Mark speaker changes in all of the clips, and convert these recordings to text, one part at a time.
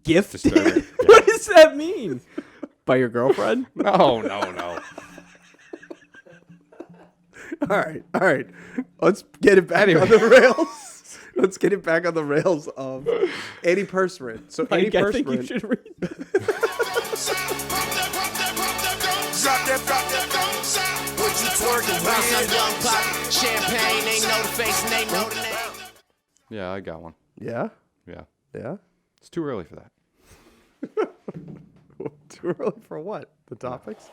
Speaker 1: Gifted?
Speaker 2: Disturbing.
Speaker 1: What does that mean? By your girlfriend?
Speaker 2: No.
Speaker 3: All right. Let's get it back on the rails. Let's get it back on the rails of antiperspirant. So
Speaker 1: Mike, I think you
Speaker 3: antiperspirant.
Speaker 1: should read that.
Speaker 4: What you twerking? Bounce on young pop. Champagne, they know the face and they know the name.
Speaker 2: Yeah, I got one.
Speaker 3: Yeah?
Speaker 2: Yeah.
Speaker 3: Yeah?
Speaker 2: It's too early for that.
Speaker 3: Too early for what? The topics?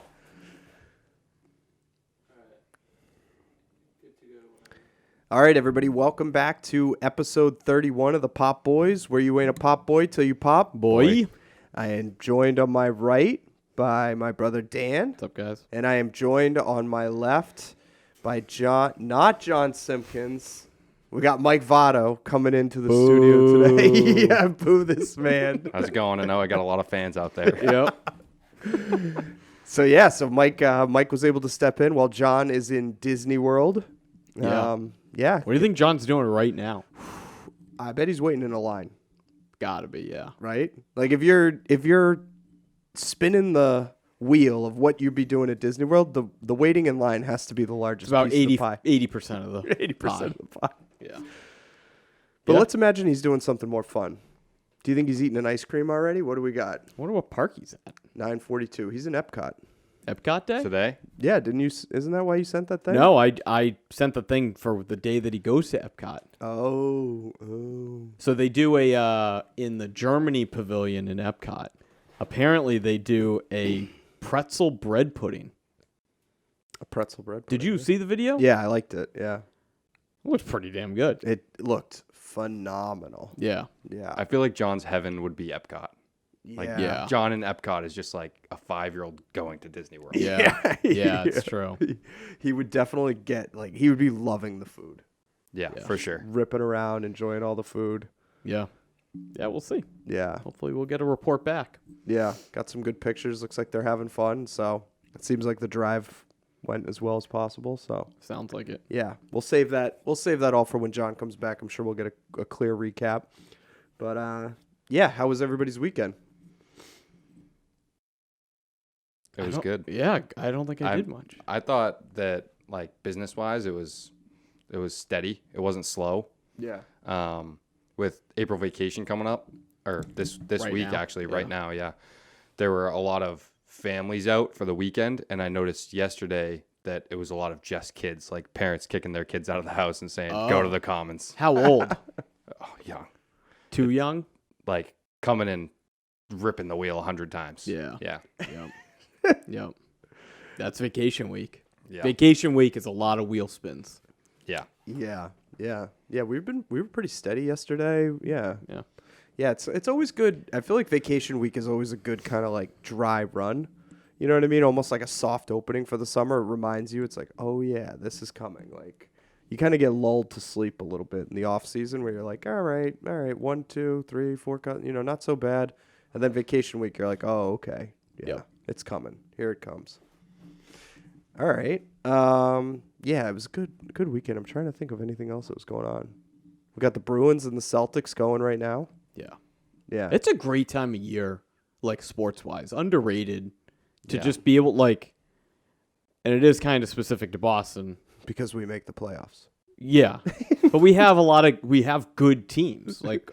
Speaker 3: All right, everybody. Welcome back to episode 31 of the Popboyz, where you ain't a pop boy till you pop.
Speaker 1: Boy.
Speaker 3: I am joined on my right by my brother Dan.
Speaker 1: What's up, guys?
Speaker 3: And I am joined on my left by not John Simpkins. We got Mike Vaudo coming into the studio today. Yeah, boo this man.
Speaker 2: How's it going? I know I got a lot of fans out there.
Speaker 1: Yep.
Speaker 3: So Mike was able to step in while John is in Disney World.
Speaker 1: Yeah.
Speaker 3: Yeah.
Speaker 1: What do you think John's doing right now?
Speaker 3: I bet he's waiting in a line,
Speaker 1: Gotta be, yeah.
Speaker 3: right? Like if you're spinning the wheel of what you'd be doing at Disney World, the waiting in line has to be the largest
Speaker 1: It's about
Speaker 3: piece of the pie.
Speaker 1: 80% of the
Speaker 3: 80% of the pie.
Speaker 1: Yeah.
Speaker 3: But
Speaker 1: Yeah.
Speaker 3: let's imagine he's doing something more fun. Do you think he's eating an ice cream already? What do we got?
Speaker 1: I wonder what park he's at.
Speaker 3: 9:42. He's in Epcot.
Speaker 1: Epcot Day?
Speaker 2: Today?
Speaker 3: Yeah, didn't you? Isn't that why you sent that thing?
Speaker 1: No, I sent the thing for the day that he goes to Epcot.
Speaker 3: Oh.
Speaker 1: So they do a in the Germany pavilion in Epcot. Apparently they do a pretzel bread pudding.
Speaker 3: A pretzel bread.
Speaker 1: Did you see the video?
Speaker 3: Yeah, I liked it. Yeah.
Speaker 1: It looks pretty damn good.
Speaker 3: It looked phenomenal.
Speaker 1: Yeah.
Speaker 3: Yeah.
Speaker 2: I feel like John's heaven would be Epcot. Like,
Speaker 1: Yeah.
Speaker 2: John in Epcot is just like a 5-year-old going to Disney World.
Speaker 1: Yeah. Yeah, it's true.
Speaker 3: He would definitely he would be loving the food.
Speaker 2: Yeah, for sure.
Speaker 3: Ripping around, enjoying all the food.
Speaker 1: Yeah. Yeah, we'll see.
Speaker 3: Yeah.
Speaker 1: Hopefully we'll get a report back.
Speaker 3: Yeah. Got some good pictures. Looks like they're having fun. So it seems like the drive went as well as possible. So
Speaker 1: Sounds like it.
Speaker 3: yeah, we'll save that. We'll save that all for when John comes back. I'm sure we'll get a clear recap. But yeah, how was everybody's weekend?
Speaker 2: It was good.
Speaker 1: Yeah, I don't think I did much.
Speaker 2: I thought that, like, business-wise, it was steady. It wasn't slow.
Speaker 3: Yeah.
Speaker 2: With April vacation coming up, or this
Speaker 1: Right
Speaker 2: week,
Speaker 1: now.
Speaker 2: actually,
Speaker 1: Yeah.
Speaker 2: right now, yeah. There were a lot of families out for the weekend, and I noticed yesterday that it was a lot of just kids, like parents kicking their kids out of the house and saying, go to the commons.
Speaker 1: How old?
Speaker 2: Oh, young.
Speaker 1: Too young?
Speaker 2: Like, coming in, ripping the wheel 100 times.
Speaker 1: Yeah.
Speaker 2: Yeah.
Speaker 1: Yep. Yep. That's vacation week.
Speaker 2: Yeah.
Speaker 1: Vacation week is a lot of wheel spins.
Speaker 2: Yeah.
Speaker 3: Yeah. Yeah. Yeah. We were pretty steady yesterday. Yeah.
Speaker 1: Yeah.
Speaker 3: Yeah. It's always good. I feel like vacation week is always a good kind of like dry run. You know what I mean? Almost like a soft opening for the summer. It reminds you, it's like, oh yeah, this is coming. Like you kind of get lulled to sleep a little bit in the off season where you're like, all right, 1, 2, 3, 4, not so bad. And then vacation week, you're like, oh, okay. Yeah.
Speaker 1: Yep.
Speaker 3: It's coming. Here it comes. All right. Yeah, it was a good weekend. I'm trying to think of anything else that was going on. We got the Bruins and the Celtics going right now.
Speaker 1: Yeah.
Speaker 3: Yeah.
Speaker 1: It's a great time of year, like sports-wise. Underrated to
Speaker 2: Yeah.
Speaker 1: just be able, like, and it is kind of specific to Boston.
Speaker 3: because we make the playoffs.
Speaker 1: Yeah. But we have good teams, like,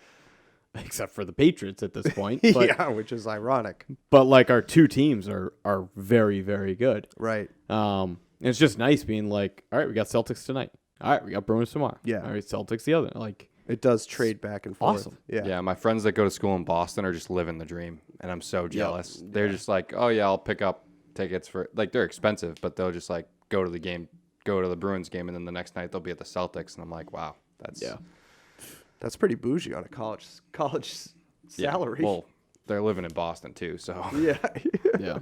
Speaker 1: except for the Patriots at this point. But,
Speaker 3: Yeah, which is ironic.
Speaker 1: but like, our two teams are very, very good.
Speaker 3: Right.
Speaker 1: And it's just nice being like, all right, we got Celtics tonight. All right, we got Bruins tomorrow.
Speaker 3: Yeah.
Speaker 1: All right, Celtics the other. Like,
Speaker 3: It does trade back and forth.
Speaker 1: awesome.
Speaker 3: Yeah.
Speaker 2: Yeah, my friends that go to school in Boston are just living the dream, and I'm so jealous. They're just like, oh yeah, I'll pick up tickets for, like, they're expensive, but they'll just like go to the Bruins game, and then the next night they'll be at the Celtics, and I'm like, wow, that's
Speaker 3: That's pretty bougie on a college
Speaker 2: yeah.
Speaker 3: salary.
Speaker 2: Well, they're living in Boston too, so
Speaker 3: Yeah.
Speaker 1: yeah.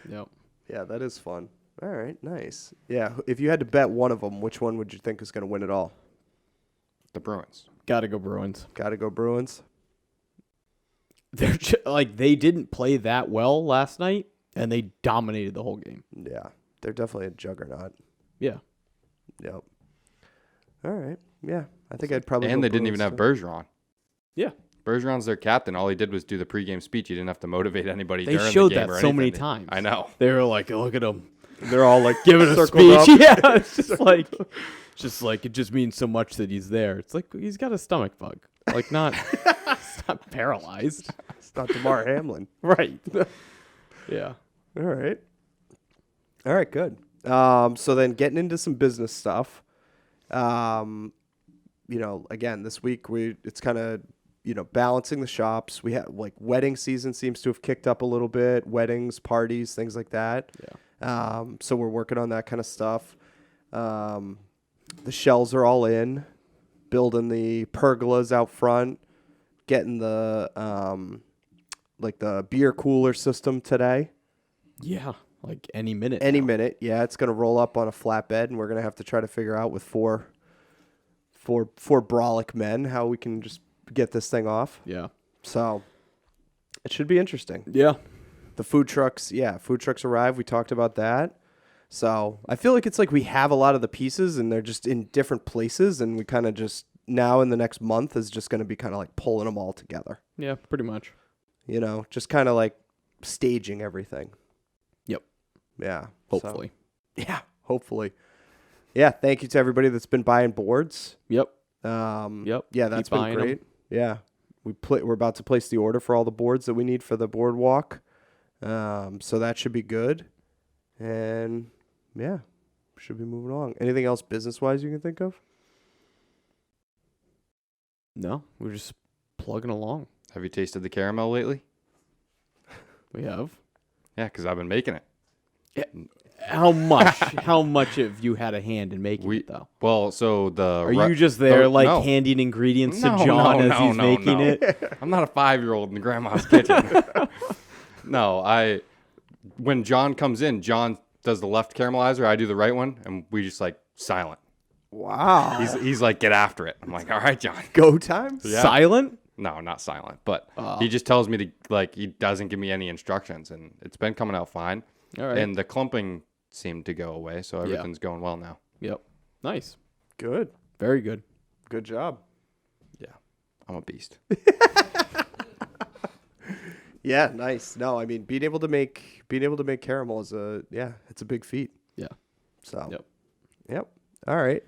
Speaker 1: Yep.
Speaker 3: Yeah, that is fun. All right, nice. Yeah, if you had to bet one of them, which one would you think is going to win it all?
Speaker 2: the Bruins.
Speaker 1: Got to go Bruins.
Speaker 3: Got to go Bruins.
Speaker 1: They're like, they didn't play that well last night, and they dominated the whole game.
Speaker 3: Yeah, they're definitely a juggernaut.
Speaker 1: Yeah.
Speaker 3: Yep. All right. Yeah, I think I'd probably.
Speaker 2: And
Speaker 3: go
Speaker 2: they didn't even
Speaker 3: Bruins,
Speaker 2: have
Speaker 3: too.
Speaker 2: Bergeron.
Speaker 1: Yeah.
Speaker 2: Bergeron's their captain. All he did was do the pregame speech. He didn't have to motivate anybody
Speaker 1: They
Speaker 2: during
Speaker 1: showed
Speaker 2: the game
Speaker 1: that
Speaker 2: or
Speaker 1: so many
Speaker 2: anything.
Speaker 1: times.
Speaker 2: I know.
Speaker 1: They were like, look at him.
Speaker 3: They're all like
Speaker 1: Giving a
Speaker 3: circled
Speaker 1: speech.
Speaker 3: up.
Speaker 1: Yeah, it's just like it just means so much that he's there. It's like he's got a stomach bug. Like not, he's not paralyzed.
Speaker 3: It's not DeMar Hamlin.
Speaker 1: Right. Yeah.
Speaker 3: All right. All right, good. So then getting into some business stuff. Again, this week it's kind of, balancing the shops. We have like wedding season seems to have kicked up a little bit, weddings, parties, things like that.
Speaker 1: Yeah.
Speaker 3: So we're working on that kind of stuff. The shells are all in, building the pergolas out front, getting the the beer cooler system today.
Speaker 1: Yeah. Like any minute.
Speaker 3: Any
Speaker 1: now.
Speaker 3: minute. Yeah, it's going to roll up on a flatbed, and we're going to have to try to figure out with four brolic men how we can just get this thing off.
Speaker 1: Yeah.
Speaker 3: So it should be interesting.
Speaker 1: Yeah.
Speaker 3: The food trucks arrive. We talked about that. So I feel like it's like we have a lot of the pieces, and they're just in different places, and we kind of just now in the next month is just going to be kind of like pulling them all together.
Speaker 1: Yeah, pretty much.
Speaker 3: Just kind of like staging everything.
Speaker 1: Yep.
Speaker 3: Yeah.
Speaker 1: Hopefully.
Speaker 3: Yeah, hopefully. Yeah, thank you to everybody that's been buying boards.
Speaker 1: Yep.
Speaker 3: Yep. Yeah, that's
Speaker 1: Keep
Speaker 3: been
Speaker 1: buying
Speaker 3: great. Yeah. We're about to place the order for all the boards that we need for the boardwalk. So that should be good. And yeah, should be moving along. Anything else business-wise you can think of?
Speaker 1: No, we're just plugging along.
Speaker 2: Have you tasted the caramel lately?
Speaker 1: We have.
Speaker 2: Yeah, because I've been making it.
Speaker 1: How much? How much have you had a hand in making it, though?
Speaker 2: Well, so
Speaker 1: Are you just there, handing ingredients to John as he's making it?
Speaker 2: I'm not a 5-year-old in grandma's kitchen. No, when John comes in, John does the left caramelizer, I do the right one, and we just like silent.
Speaker 3: Wow.
Speaker 2: He's like, get after it. I'm like, all right, John.
Speaker 3: Go time?
Speaker 2: Yeah.
Speaker 1: Silent?
Speaker 2: No, not silent, but he just tells me to he doesn't give me any instructions, and it's been coming out fine.
Speaker 1: All right.
Speaker 2: And the clumping seemed to go away, so everything's going well now.
Speaker 1: Yep. Nice.
Speaker 3: Good.
Speaker 1: Very good.
Speaker 3: Good job.
Speaker 2: Yeah, I'm a beast.
Speaker 3: Yeah, nice. No, I mean being able to make caramel is it's a big feat.
Speaker 1: Yeah.
Speaker 3: So. Yep. All right.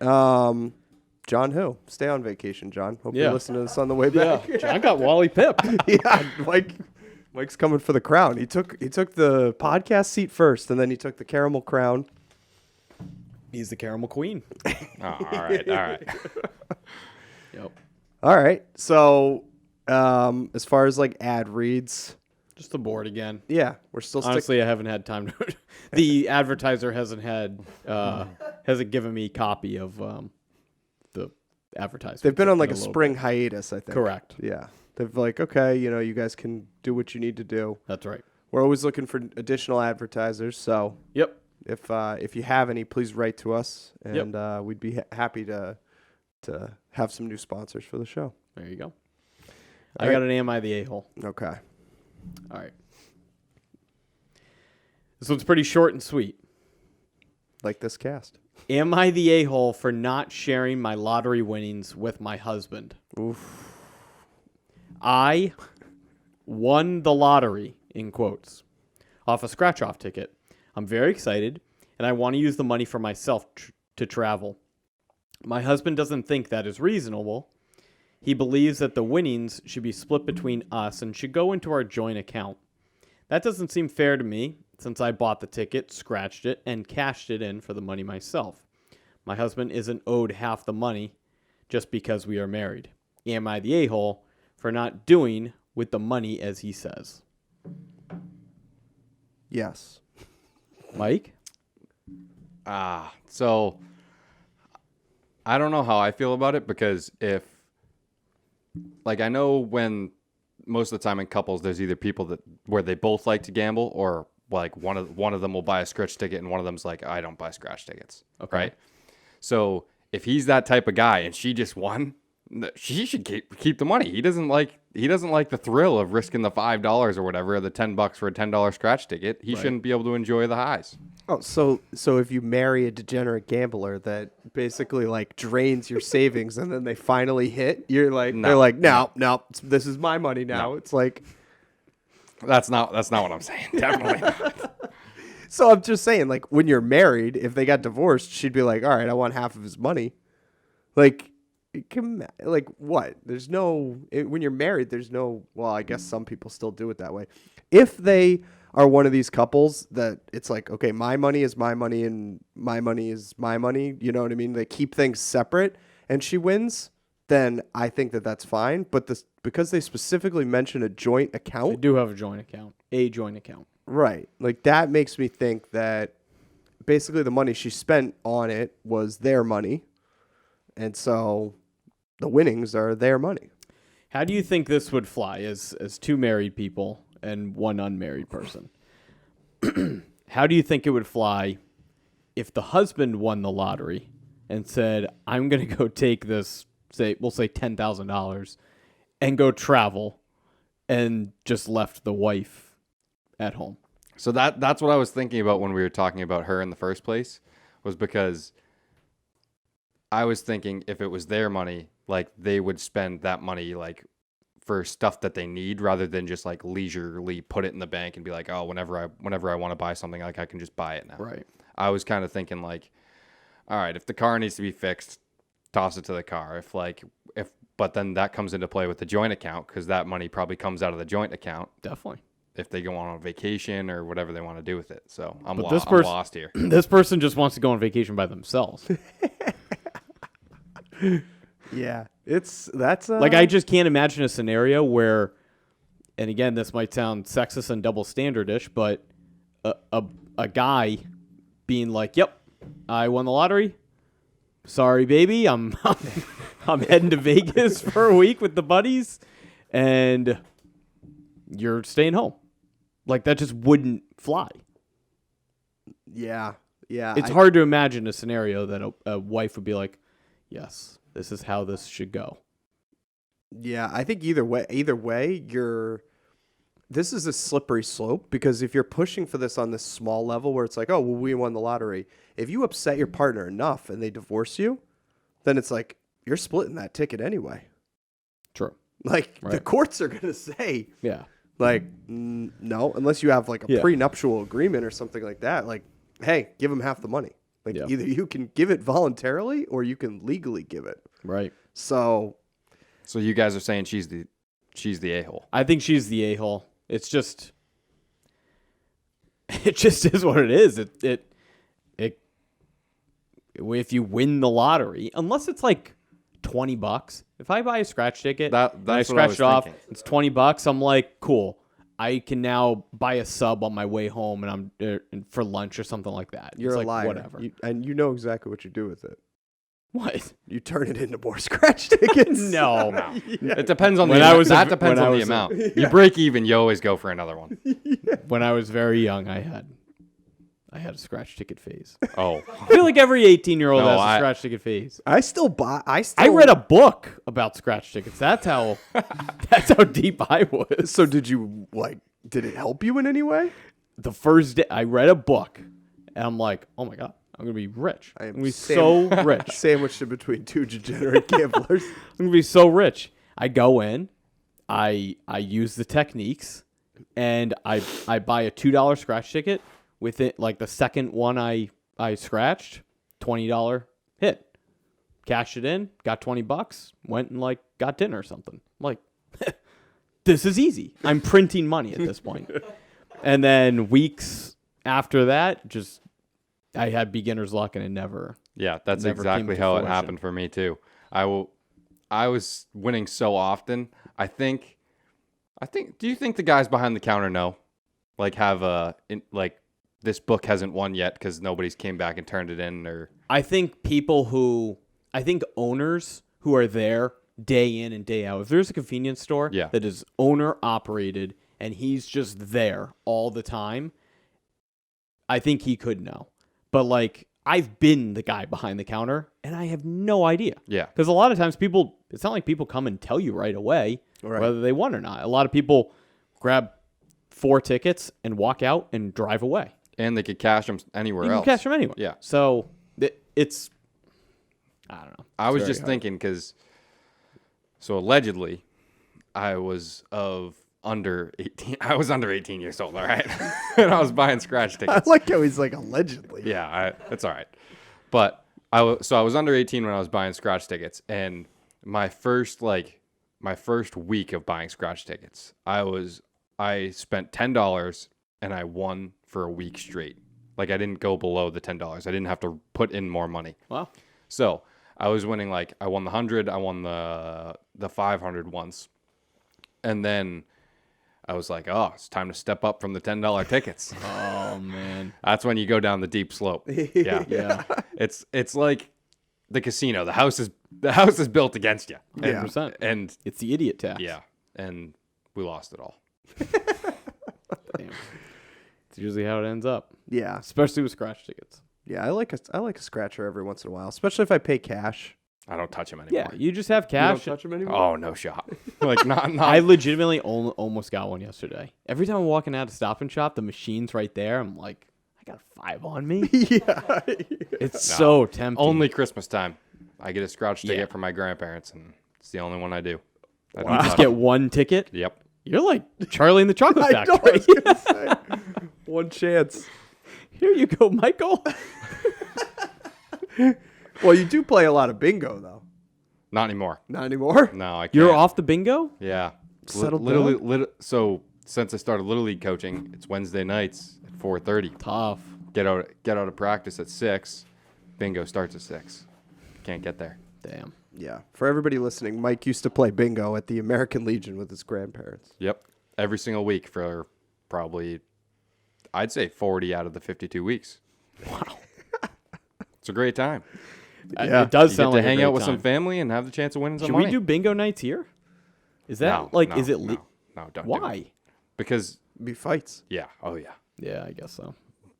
Speaker 3: John, who? Stay on vacation, John. Hope you listen to this on the way back.
Speaker 1: Yeah. John got Wally Pip.
Speaker 3: Yeah, Mike's coming for the crown. He took the podcast seat first, and then he took the caramel crown.
Speaker 1: He's the caramel queen.
Speaker 2: All right.
Speaker 1: Yep.
Speaker 3: All right. So, as far as like ad reads,
Speaker 1: Just the board again.
Speaker 3: yeah, we're still
Speaker 1: Honestly, I haven't had time to. The advertiser hasn't given me a copy of the advertisement.
Speaker 3: They've been on like
Speaker 1: in
Speaker 3: a
Speaker 1: little
Speaker 3: spring hiatus, I think.
Speaker 1: Correct.
Speaker 3: Yeah. They've like, okay, you guys can do what you need to do.
Speaker 1: That's right.
Speaker 3: We're always looking for additional advertisers. So
Speaker 1: Yep.
Speaker 3: if you have any, please write to us, and we'd be happy to have some new sponsors for the show.
Speaker 1: There you go.
Speaker 3: All
Speaker 1: I got an Am I the A-hole?
Speaker 3: Okay.
Speaker 1: All right. This one's pretty short and sweet.
Speaker 3: Like this cast.
Speaker 1: Am I the a-hole for not sharing my lottery winnings with my husband?
Speaker 3: Oof.
Speaker 1: I won the lottery, in quotes, off a scratch-off ticket. I'm very excited, and I want to use the money for myself to travel. My husband doesn't think that is reasonable. He believes that the winnings should be split between us and should go into our joint account. That doesn't seem fair to me, since I bought the ticket, scratched it, and cashed it in for the money myself. My husband isn't owed half the money just because we are married. Am I the a-hole for not doing with the money as he says?
Speaker 3: Yes.
Speaker 1: Mike?
Speaker 2: So I don't know how I feel about it, because I know when most of the time in couples, there's either people where they both like to gamble, or like one of them will buy a scratch ticket and one of them's like, I don't buy scratch tickets.
Speaker 1: Okay.
Speaker 2: Right. So if he's that type of guy and she just won, she should keep the money. He doesn't like the thrill of risking the $5 or whatever, or the $10 for a $10 scratch ticket. He shouldn't be able to enjoy the highs.
Speaker 3: Oh, so if you marry a degenerate gambler that basically like drains your savings and then they finally hit, you're like,
Speaker 2: No,
Speaker 3: they're like, no, this is my money now.
Speaker 2: No.
Speaker 3: It's like,
Speaker 2: That's not what I'm saying. Definitely not.
Speaker 3: so I'm just saying, like, when you're married, if they got divorced, she'd be like, all right, I want half of his money. Like, like what? There's no, when you're married, there's no, well, I guess some people still do it that way. If they are one of these couples that it's like, okay, my money is my money and my money is my money, you know what I mean? They keep things separate and she wins, then I think that that's fine. But this, because they specifically mention a joint
Speaker 1: They
Speaker 3: account,
Speaker 1: do have a joint account.
Speaker 3: right? Like that makes me think that basically the money she spent on it was their money. And so the winnings are their money.
Speaker 1: How do you think this would fly as two married people and one unmarried person? How do you think it would fly if the husband won the lottery and said, I'm going to go take this, we'll say $10,000 and go travel, and just left the wife at home?
Speaker 2: So that's what I was thinking about when we were talking about her in the first place, was because I was thinking if it was their money, like they would spend that money like for stuff that they need rather than just like leisurely put it in the bank and be like, oh, whenever I want to buy something, like I can just buy it now.
Speaker 1: Right.
Speaker 2: I was kind of thinking like, all right, if the car needs to be fixed, toss it to the car. But then that comes into play with the joint account because that money probably comes out of the joint account
Speaker 1: Definitely.
Speaker 2: if they go on a vacation or whatever they want to do with it. So I'm
Speaker 1: But
Speaker 2: I'm lost here.
Speaker 1: This person just wants to go on vacation by themselves.
Speaker 3: Yeah. That's
Speaker 1: Like, I just can't imagine a scenario where, and again, this might sound sexist and double standardish, but a guy being like, yep, I won the lottery. Sorry, baby. I'm heading to Vegas for a week with the buddies, and you're staying home. Like, that just wouldn't fly.
Speaker 3: Yeah. Yeah.
Speaker 1: It's hard to imagine a scenario that a wife would be like, yes, this is how this should go.
Speaker 3: Yeah, I think either way, this is a slippery slope because if you're pushing for this on this small level where it's like, oh, well, we won the lottery. If you upset your partner enough and they divorce you, then it's like you're splitting that ticket anyway.
Speaker 1: True.
Speaker 3: Like the
Speaker 1: Right.
Speaker 3: courts are going to say,
Speaker 1: Yeah.
Speaker 3: like, no, unless you have like a
Speaker 1: Yeah.
Speaker 3: prenuptial agreement or something like that. Like, hey, give him half the money. Like
Speaker 1: Yeah.
Speaker 3: either you can give it voluntarily or you can legally give it.
Speaker 1: Right.
Speaker 3: So
Speaker 2: So you guys are saying she's the a-hole.
Speaker 1: I think she's the a-hole. It's just, it just is what it is. It if you win the lottery, unless it's like $20. If I buy a scratch ticket,
Speaker 2: That's
Speaker 1: and I
Speaker 2: what I
Speaker 1: scratch
Speaker 2: was
Speaker 1: it off,
Speaker 2: thinking.
Speaker 1: it's $20. I'm like, cool. I can now buy a sub on my way home, and I'm for lunch or something like that.
Speaker 3: you're
Speaker 1: it's
Speaker 3: a
Speaker 1: like,
Speaker 3: liar.
Speaker 1: Whatever.
Speaker 3: And you know exactly what you do with it.
Speaker 1: What?
Speaker 3: You turn it into more scratch tickets.
Speaker 1: No.
Speaker 2: It depends on
Speaker 1: When
Speaker 2: the
Speaker 1: I
Speaker 2: amount.
Speaker 1: was
Speaker 2: That
Speaker 1: a-
Speaker 2: depends
Speaker 1: when I
Speaker 2: on the
Speaker 1: was a-
Speaker 2: amount. You break even, you always go for another one.
Speaker 1: When I was very young, I had a scratch ticket phase.
Speaker 2: Oh.
Speaker 1: I feel like every 18-year-old
Speaker 2: No,
Speaker 1: has a
Speaker 2: I-
Speaker 1: scratch ticket phase.
Speaker 3: I
Speaker 1: I read a book about scratch tickets. That's how deep I was.
Speaker 3: So did it help you in any way?
Speaker 1: The first day I read a book, and I'm like, oh my God, I'm going to be rich.
Speaker 3: I am
Speaker 1: I'm going to be so rich.
Speaker 3: Sandwiched in between two degenerate gamblers.
Speaker 1: I'm going to be so rich. I go in, I use the techniques, and I buy a $2 scratch ticket. With it, like the second one I scratched, $20 hit. Cashed it in, got $20, went and like got dinner or something. I'm like, this is easy. I'm printing money at this point. And then weeks after that, just I had beginner's luck and it never.
Speaker 2: Yeah, that's
Speaker 1: Never came
Speaker 2: exactly
Speaker 1: to
Speaker 2: how it
Speaker 1: fruition.
Speaker 2: happened for me too. I was winning so often. I think. Do you think the guys behind the counter know? Like this book hasn't won yet because nobody's came back and turned it in, or
Speaker 1: I think owners who are there day in and day out. If there's a convenience store
Speaker 2: Yeah.
Speaker 1: that is owner operated and he's just there all the time, I think he could know. But like, I've been the guy behind the counter and I have no idea.
Speaker 2: yeah,
Speaker 1: Because a lot of times it's not like people come and tell you right away
Speaker 3: Right.
Speaker 1: whether they won or not. A lot of people grab 4 tickets and walk out and drive away.
Speaker 2: And they could cash them anywhere
Speaker 1: You
Speaker 2: else.
Speaker 1: can cash them anywhere.
Speaker 2: Yeah.
Speaker 1: So it's, I don't know.
Speaker 2: I was
Speaker 1: very
Speaker 2: just
Speaker 1: hard.
Speaker 2: thinking because, so allegedly, I was under 18. I was under 18 years old, all right? And I was buying scratch
Speaker 3: I
Speaker 2: tickets.
Speaker 3: like how he's like allegedly.
Speaker 2: Yeah, it's all right. But I was under 18 when I was buying scratch tickets, and my first week of buying scratch tickets, I spent $10 and I won for a week straight. Like I didn't go below the $10. I didn't have to put in more money.
Speaker 1: Wow.
Speaker 2: So I was winning, like I won the 100, I won the 500 once, and then I was like, oh, it's time to step up from the $10 tickets.
Speaker 1: Oh man.
Speaker 2: That's when you go down the deep slope. Yeah.
Speaker 1: Yeah.
Speaker 2: It's like the casino. The house is built against you.
Speaker 1: 100%.
Speaker 2: And
Speaker 1: It's the idiot tax.
Speaker 2: yeah, and we lost it all.
Speaker 1: Damn. It's usually how it ends up,
Speaker 3: Yeah.
Speaker 1: especially with scratch tickets.
Speaker 3: Yeah. I like a scratcher every once in a while, especially if I pay cash.
Speaker 2: I don't touch them anymore.
Speaker 1: Yeah, you just have
Speaker 3: You
Speaker 1: cash.
Speaker 3: don't touch them anymore?
Speaker 2: Oh, no shot. Like not.
Speaker 1: I legitimately almost got one yesterday. Every time I'm walking out of Stop and Shop, the machine's right there. I'm like, I got a 5 on me.
Speaker 3: Yeah.
Speaker 1: It's so tempting.
Speaker 2: Only Christmas time. I get a scratch ticket
Speaker 1: Yeah.
Speaker 2: from my grandparents, and it's the only one I do. I
Speaker 1: You
Speaker 2: don't
Speaker 1: just
Speaker 2: touch
Speaker 1: get
Speaker 2: it.
Speaker 1: one ticket.
Speaker 2: Yep.
Speaker 1: You're like Charlie in the Chocolate
Speaker 3: I know. I
Speaker 1: Factory.
Speaker 3: was gonna say. One chance.
Speaker 1: Here you go, Michael.
Speaker 3: Well, you do play a lot of bingo though.
Speaker 2: Not anymore.
Speaker 3: Not anymore.
Speaker 2: No, I can't.
Speaker 1: You're off the bingo?
Speaker 2: Yeah.
Speaker 3: Settled
Speaker 2: So since I started Little League coaching, it's Wednesday nights at 4:30.
Speaker 1: Tough.
Speaker 2: Get out of practice at 6. Bingo starts at 6. Can't get there.
Speaker 1: Damn.
Speaker 3: Yeah. For everybody listening, Mike used to play bingo at the American Legion with his grandparents.
Speaker 2: Yep. Every single week for probably, I'd say 40 out of the 52 weeks.
Speaker 1: Wow.
Speaker 2: It's a great time.
Speaker 1: Yeah. It does
Speaker 2: You
Speaker 1: sound
Speaker 2: get
Speaker 1: like
Speaker 2: to
Speaker 1: a
Speaker 2: hang
Speaker 1: great
Speaker 2: out with some
Speaker 1: time.
Speaker 2: family and have the chance of winning some
Speaker 1: Should
Speaker 2: money.
Speaker 1: we do bingo nights here? Is that
Speaker 2: No,
Speaker 1: is it
Speaker 2: no, no, don't do
Speaker 1: Why?
Speaker 2: it. Because,
Speaker 3: Be fights.
Speaker 2: yeah. Oh, yeah.
Speaker 1: Yeah, I guess so.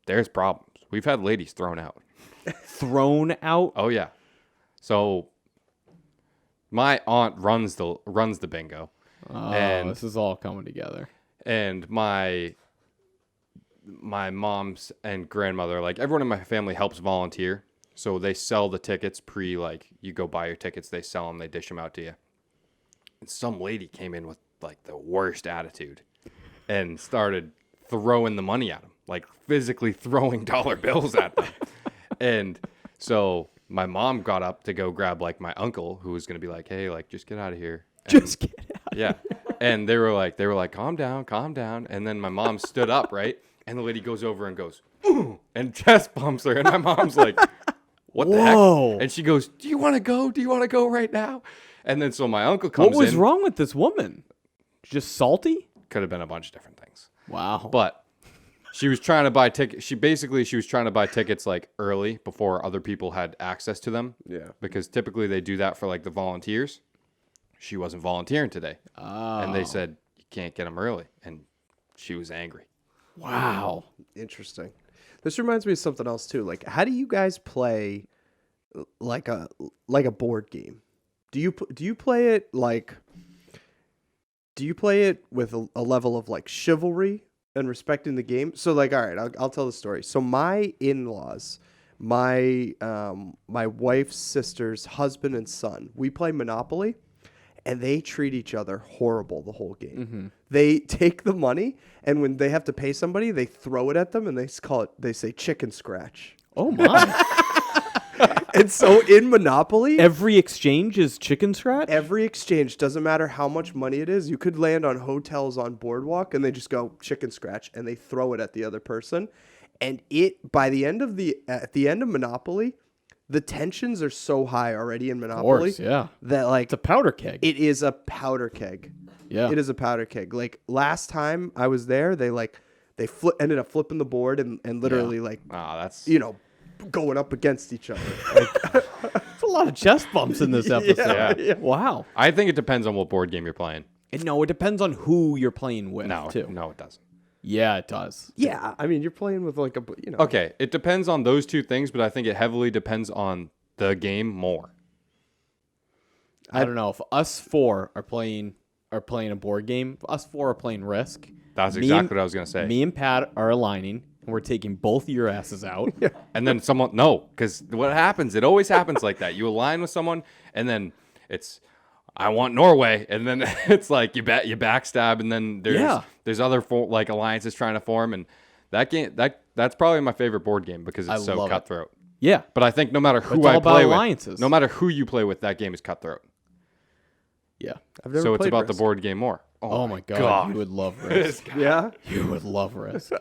Speaker 2: There's problems. We've had ladies thrown out.
Speaker 1: Thrown out?
Speaker 2: Oh, yeah. So my aunt runs the bingo.
Speaker 1: Oh,
Speaker 2: And-
Speaker 1: this is all coming together.
Speaker 2: And my mom's and grandmother, like everyone in my family helps volunteer. So they sell the tickets like you go buy your tickets, they sell them, they dish them out to you. And some lady came in with like the worst attitude and started throwing the money at them, like physically throwing dollar bills at them. And so my mom got up to go grab like my uncle, who was going to be like, hey, like just get out of here. And
Speaker 1: Just get out.
Speaker 2: yeah. And they were like, calm down. And then my mom stood up, right? And the lady goes over and goes, ooh, and chest bumps her. And my mom's like, what the
Speaker 1: Whoa.
Speaker 2: heck? And she goes, do you want to go? Do you want to go right now? And then so my uncle comes
Speaker 1: What was
Speaker 2: in.
Speaker 1: wrong with this woman? Just salty?
Speaker 2: Could have been a bunch of different things.
Speaker 1: Wow.
Speaker 2: But she was trying to buy tickets. She was trying to buy tickets like early before other people had access to them.
Speaker 3: Yeah.
Speaker 2: Because typically they do that for like the volunteers. She wasn't volunteering today. And they said, you can't get them early. And she was angry.
Speaker 1: Wow.
Speaker 3: Interesting. This reminds me of something else too. Like, how do you guys play like a board game? Do you play it like? Do you play it with a level of like chivalry and respecting the game? So like, all right, I'll tell the story. So my in-laws, my wife's sister's husband and son, we play Monopoly. And they treat each other horrible the whole game.
Speaker 1: Mm-hmm.
Speaker 3: They take the money, and when they have to pay somebody, they throw it at them, and they say chicken scratch.
Speaker 1: Oh my.
Speaker 3: And so in Monopoly,
Speaker 1: Every exchange is chicken scratch?
Speaker 3: every exchange, doesn't matter how much money it is, you could land on hotels on Boardwalk, and they just go chicken scratch, and they throw it at the other person. And at the end of Monopoly, the tensions are so high already in
Speaker 1: Of
Speaker 3: Monopoly
Speaker 1: course, yeah.
Speaker 3: that like
Speaker 1: It's a powder keg.
Speaker 3: it is a powder keg.
Speaker 1: Yeah.
Speaker 3: It is a powder keg. Like last time I was there, they ended up flipping the board and literally
Speaker 2: That's
Speaker 3: going up against each other.
Speaker 1: There's a lot of chest bumps in this episode.
Speaker 2: Yeah.
Speaker 1: Wow.
Speaker 2: I think it depends on what board game you're playing.
Speaker 1: And no, it depends on who you're playing with, too.
Speaker 2: No, it doesn't.
Speaker 1: Yeah, it does.
Speaker 3: Yeah, I mean you're playing with like
Speaker 2: Okay, it depends on those two things, but I think it heavily depends on the game more.
Speaker 1: I don't know. If us four are playing a board game, if us four are playing Risk.
Speaker 2: That's
Speaker 1: me
Speaker 2: exactly
Speaker 1: and-
Speaker 2: what I was gonna say.
Speaker 1: Me and Pat are aligning. and we're taking both of your asses out.
Speaker 2: And then someone, no, because what happens, it always happens like that. You align with someone, and then it's, I want Norway, and then it's like you backstab, and then there's other like alliances trying to form, and that game that's probably my favorite board game because it's so cutthroat.
Speaker 1: Yeah,
Speaker 2: but I think no matter who I play with, no matter who you play with, that game is cutthroat.
Speaker 1: Yeah,
Speaker 2: so it's about the board game more.
Speaker 1: Oh my god, you would love Risk.
Speaker 3: Yeah,
Speaker 1: you would love Risk.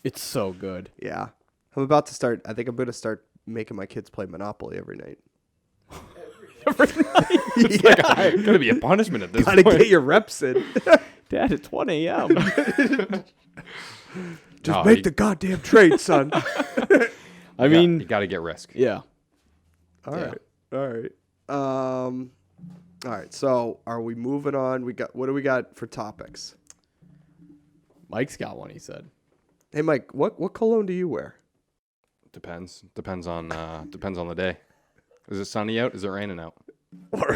Speaker 1: It's so good.
Speaker 3: Yeah, I'm about to start. I think I'm going to start making my kids play Monopoly every night.
Speaker 2: It's like gonna be a punishment at this
Speaker 3: point.
Speaker 2: Gotta
Speaker 3: get your reps in.
Speaker 1: Dad, it's 1 a.m.
Speaker 3: Just make the goddamn trade, son.
Speaker 1: I mean,
Speaker 2: you got to get Risk.
Speaker 1: Yeah.
Speaker 3: All right. All right. So, are we moving on? What do we got for topics?
Speaker 1: Mike's got one. He said.
Speaker 3: Hey, Mike, what cologne do you wear?
Speaker 2: Depends on the day. Is it sunny out? Is it raining out?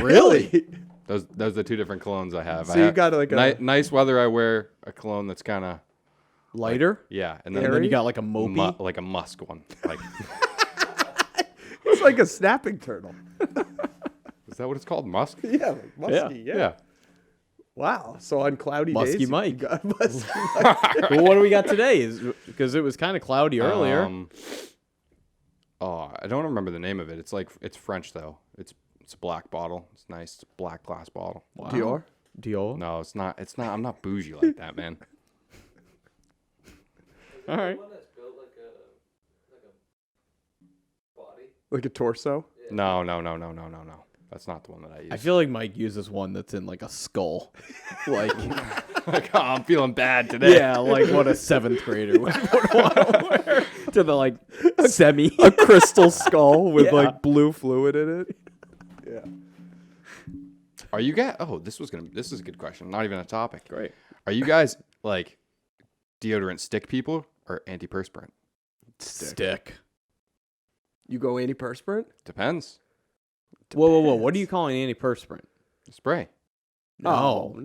Speaker 1: Really?
Speaker 2: Those are the two different colognes I have.
Speaker 3: So you got like a
Speaker 2: nice weather. I wear a cologne that's kind of
Speaker 1: lighter.
Speaker 2: Yeah,
Speaker 1: and then you got like a mopey,
Speaker 2: like a musk one. Like
Speaker 3: it's like a snapping turtle.
Speaker 2: Is that what it's called? Musk?
Speaker 3: Yeah, like musky. Yeah. Wow. So on cloudy
Speaker 1: Musky
Speaker 3: days,
Speaker 1: Mike.
Speaker 3: You got musky Mike.
Speaker 1: Well, what do we got today? Is because it was kind of cloudy earlier.
Speaker 2: I don't remember the name of it. It's French though. It's a black bottle. It's nice. It's a black glass bottle.
Speaker 1: Wow.
Speaker 3: Dior?
Speaker 2: No, it's not. It's not. I'm not bougie like that, man.
Speaker 1: All right.
Speaker 5: One that's built like a body.
Speaker 3: Like a torso?
Speaker 2: No. That's not the one that I use.
Speaker 1: I feel like Mike uses one that's in like a skull. Like,
Speaker 2: oh, I'm feeling bad today.
Speaker 1: Yeah, like what a 7th grader would want to wear to the like semi.
Speaker 3: A crystal skull with like blue fluid in it. Yeah.
Speaker 2: Are you guys? Oh, this is a good question. Not even a topic.
Speaker 1: Great.
Speaker 2: Are you guys like deodorant stick people or antiperspirant?
Speaker 1: Stick.
Speaker 3: You go antiperspirant?
Speaker 2: Depends.
Speaker 1: Whoa. What are you calling antiperspirant?
Speaker 2: Spray.
Speaker 1: No.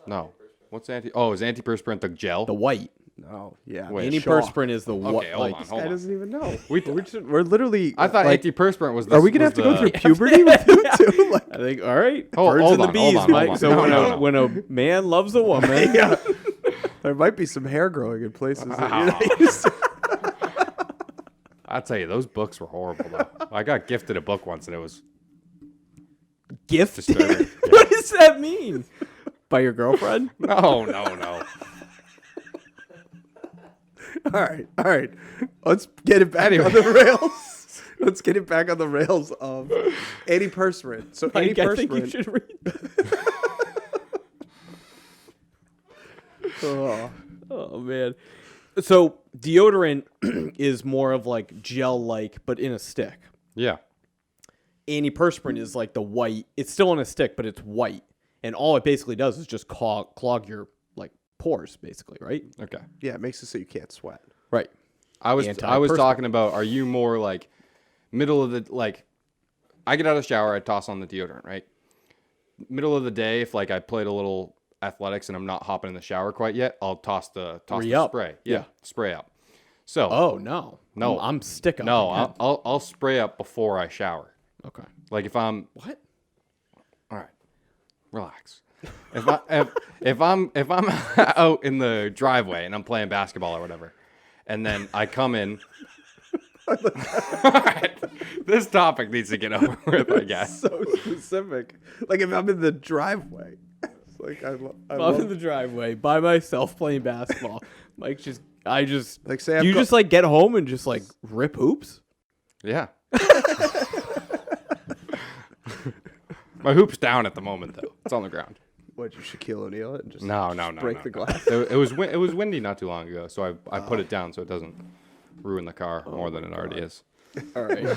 Speaker 3: No.
Speaker 2: What's is antiperspirant the gel?
Speaker 1: The white.
Speaker 3: No. Yeah.
Speaker 2: Wait,
Speaker 1: antiperspirant is the white.
Speaker 2: Okay, hold
Speaker 3: Guy
Speaker 2: on.
Speaker 3: doesn't even know.
Speaker 2: We're
Speaker 3: literally.
Speaker 2: I thought
Speaker 3: like,
Speaker 2: antiperspirant was.
Speaker 3: Are we gonna have to go through puberty with him too? Like,
Speaker 1: I think. All right.
Speaker 2: Hold
Speaker 1: Birds and the
Speaker 2: on,
Speaker 1: bees,
Speaker 2: hold on,
Speaker 1: Mike.
Speaker 2: hold on.
Speaker 1: So
Speaker 2: No.
Speaker 1: when a man loves a woman,
Speaker 3: yeah. There might be some hair growing in places. That you're not used to.
Speaker 2: I'll tell you, those books were horrible. Though. I got gifted a book once, and it was
Speaker 1: gifted.
Speaker 2: disturbing.
Speaker 1: What does that mean? By your girlfriend?
Speaker 2: No.
Speaker 3: All right. Let's get it back on the rails. Let's get it back on the rails of antiperspirant. So
Speaker 1: Mike,
Speaker 3: antiperspirant.
Speaker 1: I think you should read. Oh man. So deodorant is more of like gel-like, but in a stick.
Speaker 2: Yeah.
Speaker 1: Antiperspirant is like the white. It's still in a stick, but it's white, and all it basically does is just clog your like pores, basically, right?
Speaker 2: Okay.
Speaker 3: Yeah, it makes it so you can't sweat.
Speaker 1: Right.
Speaker 2: I was talking about. Are you more like middle of the like? I get out of the shower, I toss on the deodorant, right? Middle of the day, if like I played a little athletics and I'm not hopping in the shower quite yet, I'll toss the spray. Yeah, spray up. So.
Speaker 1: Oh no. I'm stick up.
Speaker 2: No, I'll spray up before I shower.
Speaker 1: Okay.
Speaker 2: Like if I'm
Speaker 1: what?
Speaker 2: All right, relax. If I'm out in the driveway and I'm playing basketball or whatever, and then I come in. All right, this topic needs to get over with, I guess.
Speaker 3: So specific. Like if I'm in the driveway. It's like I'm
Speaker 1: in the driveway by myself playing basketball. Mike I just
Speaker 3: like say
Speaker 1: you just like get home and just like rip hoops.
Speaker 2: Yeah. My hoop's down at the moment though. It's on the ground.
Speaker 3: What, you Shaquille O'Neal it and just
Speaker 2: No.
Speaker 3: break the glass?
Speaker 2: It was windy not too long ago, so I put it down so it doesn't ruin the car more than it already is.
Speaker 1: All right.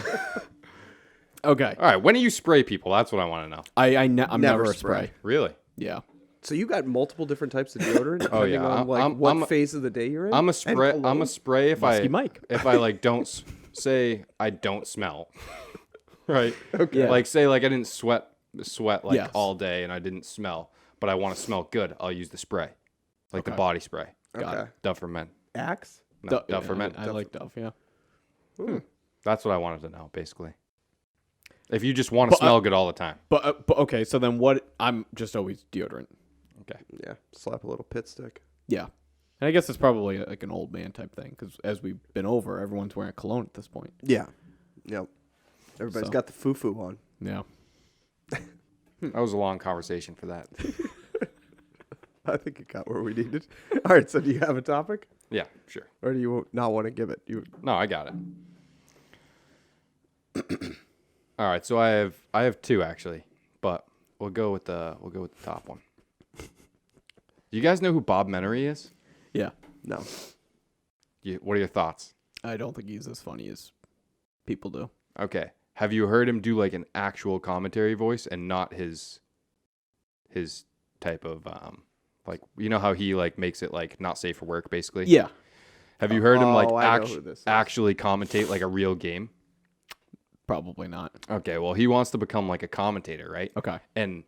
Speaker 1: Okay.
Speaker 2: All right. When do you spray people? That's what I want to know.
Speaker 1: I'm never a
Speaker 3: spray.
Speaker 1: spray.
Speaker 2: Really?
Speaker 1: Yeah.
Speaker 3: So you got multiple different types of deodorant depending
Speaker 2: Oh yeah.
Speaker 3: on like what phase of the day you're in?
Speaker 2: I'm a spray if
Speaker 1: Musky Mike.
Speaker 2: if I like don't say I don't smell. Right?
Speaker 3: Okay.
Speaker 1: Yeah.
Speaker 2: Like say like I didn't sweat like
Speaker 1: Yes.
Speaker 2: all day and I didn't smell, but I want to smell good. I'll use the spray. Like the body spray.
Speaker 3: Okay.
Speaker 2: Dove for men.
Speaker 3: Axe?
Speaker 2: No, Dove ferment.
Speaker 1: I like Dove. Yeah.
Speaker 2: That's what I wanted to know, basically. If you just want to smell good all the time.
Speaker 1: But okay, so then what? I'm just always deodorant.
Speaker 2: Okay.
Speaker 3: Yeah, slap a little pit stick.
Speaker 1: Yeah. And I guess it's probably like an old man type thing because as we've been over, everyone's wearing cologne at this point.
Speaker 3: Yeah. Yep. Everybody's got the foo-foo on.
Speaker 1: Yeah.
Speaker 2: That was a long conversation for that.
Speaker 3: I think it got where we needed. All right, so do you have a topic?
Speaker 2: Yeah, sure.
Speaker 3: Or do you not want to give it?
Speaker 2: No, I got it. All right, so I have two actually, but we'll go with the top one. You guys know who Bob Menery is?
Speaker 1: Yeah.
Speaker 3: No.
Speaker 2: What are your thoughts?
Speaker 1: I don't think he's as funny as people do.
Speaker 2: Okay. Have you heard him do like an actual commentary voice and not his type of like, you know how he like makes it like not safe for work basically?
Speaker 1: Yeah.
Speaker 2: Have you heard him like
Speaker 3: I know who this is.
Speaker 2: actually commentate like a real game?
Speaker 1: Probably not.
Speaker 2: Okay, well he wants to become like a commentator, right?
Speaker 1: Okay.
Speaker 2: And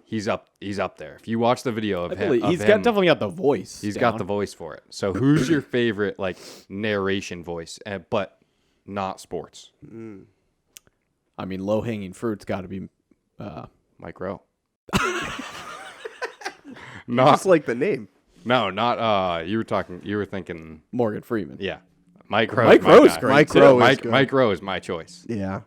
Speaker 2: he's up there. If you watch the video of him,
Speaker 1: He's definitely got the voice.
Speaker 2: he's got the voice for it. So who's your favorite like narration voice, but not sports?
Speaker 1: I mean, low hanging fruit's got to be.
Speaker 2: Mike Rowe.
Speaker 3: Just like the name.
Speaker 2: No, not you were thinking
Speaker 1: Morgan Freeman.
Speaker 2: yeah. Mike Rowe.
Speaker 1: Mike Rowe's great.
Speaker 3: Mike
Speaker 1: too.
Speaker 3: Rowe is good.
Speaker 2: Mike Rowe is my choice.
Speaker 3: Yeah.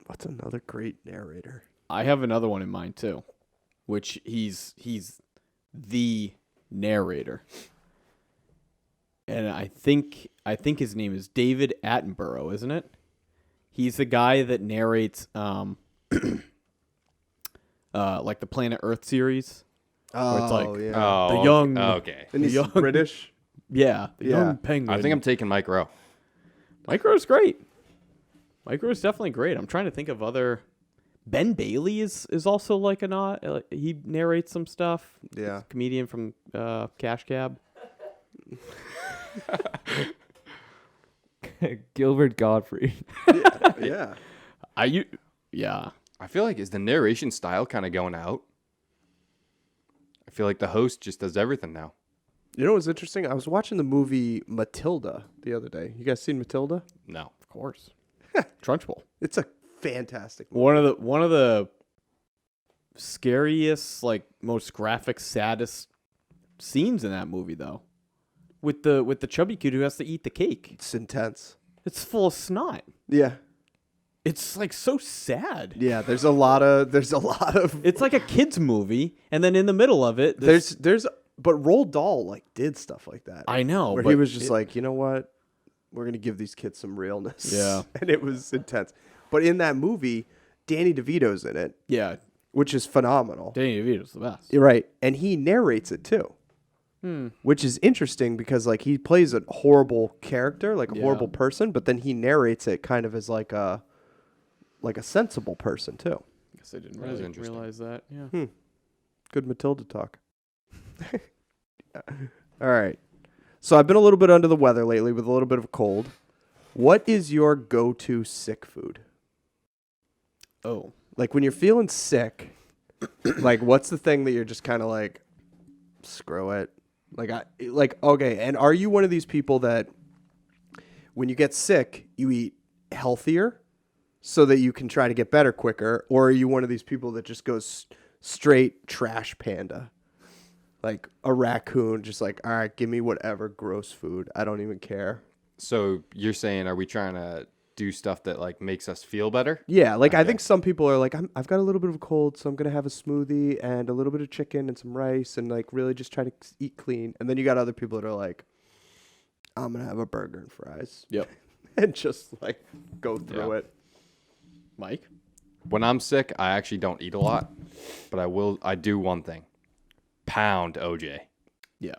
Speaker 1: What's
Speaker 3: another great narrator?
Speaker 1: I have another one in mind too, which he's the narrator, and I think his name is David Attenborough, isn't it? He's the guy that narrates like the Planet Earth series. Where it's like,
Speaker 3: yeah.
Speaker 2: Oh,
Speaker 1: The young-
Speaker 2: Okay.
Speaker 3: And he's
Speaker 1: young-
Speaker 3: British.
Speaker 1: Yeah, the
Speaker 3: Yeah.
Speaker 1: young penguin.
Speaker 2: I think I'm taking Mike Rowe.
Speaker 1: Mike Rowe's great. Mike Rowe's definitely great. I'm trying to think of other. Ben Bailey is also like an odd. He narrates some stuff.
Speaker 3: Yeah.
Speaker 1: He's a comedian from Cash Cab.
Speaker 5: Gilbert Gottfried.
Speaker 3: Yeah.
Speaker 1: Yeah.
Speaker 2: I feel like is the narration style kind of going out? I feel like the host just does everything now.
Speaker 3: You know what's interesting? I was watching the movie Matilda the other day. You guys seen Matilda?
Speaker 2: No.
Speaker 1: Of course. Trunchbull.
Speaker 3: It's a fantastic movie.
Speaker 1: One of the scariest, like most graphic, saddest scenes in that movie, though, with the chubby kid who has to eat the cake.
Speaker 3: It's intense.
Speaker 1: It's full of snot.
Speaker 3: Yeah.
Speaker 1: It's like so sad.
Speaker 3: Yeah, there's a lot of
Speaker 1: It's like a kids movie, and then in the middle of it,
Speaker 3: but Roald Dahl like did stuff like that.
Speaker 1: I know,
Speaker 3: where
Speaker 1: but
Speaker 3: he was just like, you know what, we're gonna give these kids some realness.
Speaker 1: Yeah.
Speaker 3: And it was intense. But in that movie, Danny DeVito's in it,
Speaker 1: yeah,
Speaker 3: which is phenomenal.
Speaker 1: Danny DeVito's the best.
Speaker 3: You're right, and he narrates it too, which is interesting because like he plays a horrible character, like a horrible person, but then he narrates it kind of as like a sensible person too.
Speaker 1: I guess I didn't
Speaker 2: That is
Speaker 1: really
Speaker 2: interesting.
Speaker 1: realize that. Yeah.
Speaker 3: Good Matilda talk. All right. So I've been a little bit under the weather lately with a little bit of a cold. What is your go-to sick food?
Speaker 1: Oh,
Speaker 3: Like when you're feeling sick, like what's the thing that you're just kind of like, screw it? Okay, and are you one of these people that when you get sick, you eat healthier so that you can try to get better quicker? Or are you one of these people that just goes straight trash panda? Like a raccoon, just like, all right, give me whatever gross food. I don't even care.
Speaker 2: So you're saying, are we trying to do stuff that like makes us feel better?
Speaker 3: Yeah, like I
Speaker 2: Okay.
Speaker 3: think some people are like, I've got a little bit of a cold, so I'm gonna have a smoothie and a little bit of chicken and some rice and like really just try to eat clean. And then you got other people that are like, I'm gonna have a burger and fries.
Speaker 1: yep.
Speaker 3: And just like go through
Speaker 2: Yeah.
Speaker 3: it.
Speaker 1: Mike.
Speaker 2: When I'm sick, I actually don't eat a lot, but I do one thing. Pound OJ.
Speaker 1: Yeah.